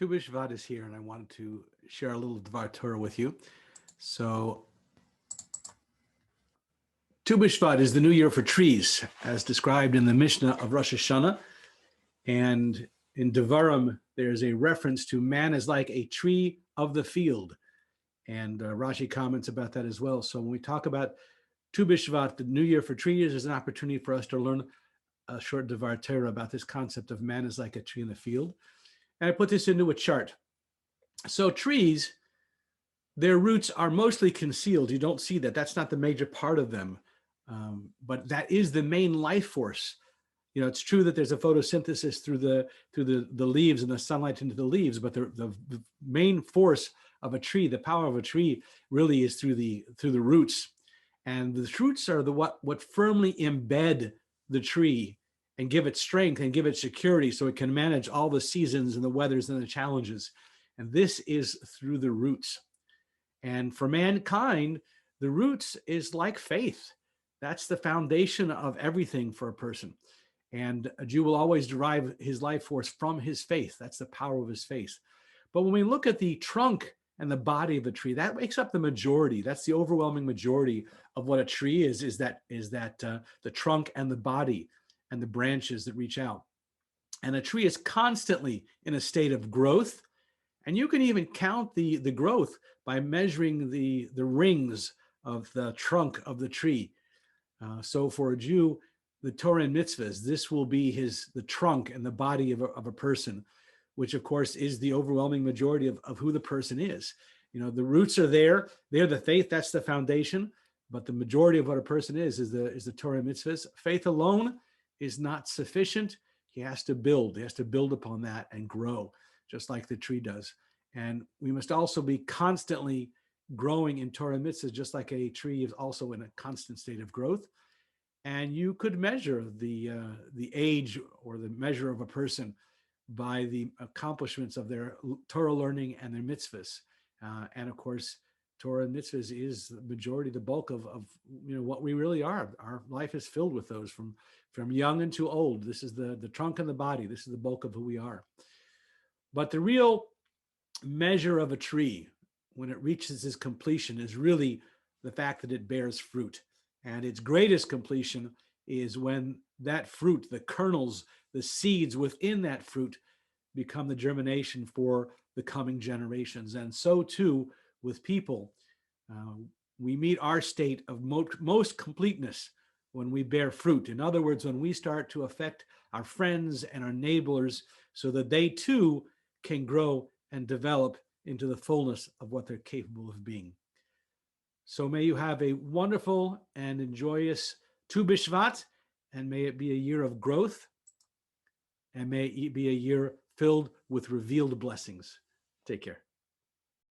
BiShvat is here, and I wanted to share a little Dvar Torah with you. So, BiShvat is the new year for trees, as described in the Mishnah of Rosh Hashanah. And in Devarim, there's a reference to man is like a tree of the field. And Rashi comments about that as well. So when we talk about BiShvat, the new year for trees, is an opportunity for us to learn a short Dvar Torah about this concept of man is like a tree in the field. And I put this into a chart. So trees, their roots are mostly concealed. You don't see that. That's not the major part of them. But that is the main life force. You know, it's true that there's a photosynthesis through the leaves and the sunlight into the leaves, but the main force of a tree, the power of a tree, really is through the roots. And the roots are what firmly embed the tree and give it strength and give it security so it can manage all the seasons and the weathers and the challenges. And this is through the roots. And for mankind, the roots is like faith. That's the foundation of everything for a person. And a Jew will always derive his life force from his faith. That's the power of his faith. But when we look at the trunk and the body of a tree, that makes up the majority. That's the overwhelming majority of what a tree is that the trunk and the body and the branches that reach out. And a tree is constantly in a state of growth. And you can even count the growth by measuring the rings of the trunk of the tree. So for a Jew, the Torah and mitzvahs, this will be the trunk and the body of a person, which of course is the overwhelming majority of who the person is. You know, the roots are there. They're the faith. That's the foundation. But the majority of what a person is the Torah and mitzvahs. Faith alone is not sufficient. He has to build. He has to build upon that and grow, just like the tree does. And we must also be constantly growing in Torah and mitzvahs, just like a tree is also in a constant state of growth. And you could measure the age or the measure of a person by the accomplishments of their Torah learning and their mitzvahs. And of course, Torah and mitzvahs is the majority, the bulk of what we really are. Our life is filled with those from young into old. This is the trunk and the body. This is the bulk of who we are. But the real measure of a tree, when it reaches its completion, is really the fact that it bears fruit. And its greatest completion is when that fruit, the kernels, the seeds within that fruit become the germination for the coming generations. And so too with people. We meet our state of most completeness when we bear fruit. In other words, when we start to affect our friends and our neighbors so that they too can grow and develop into the fullness of what they're capable of being. So may you have a wonderful and joyous BiShvat, and may it be a year of growth, and may it be a year filled with revealed blessings. Take care.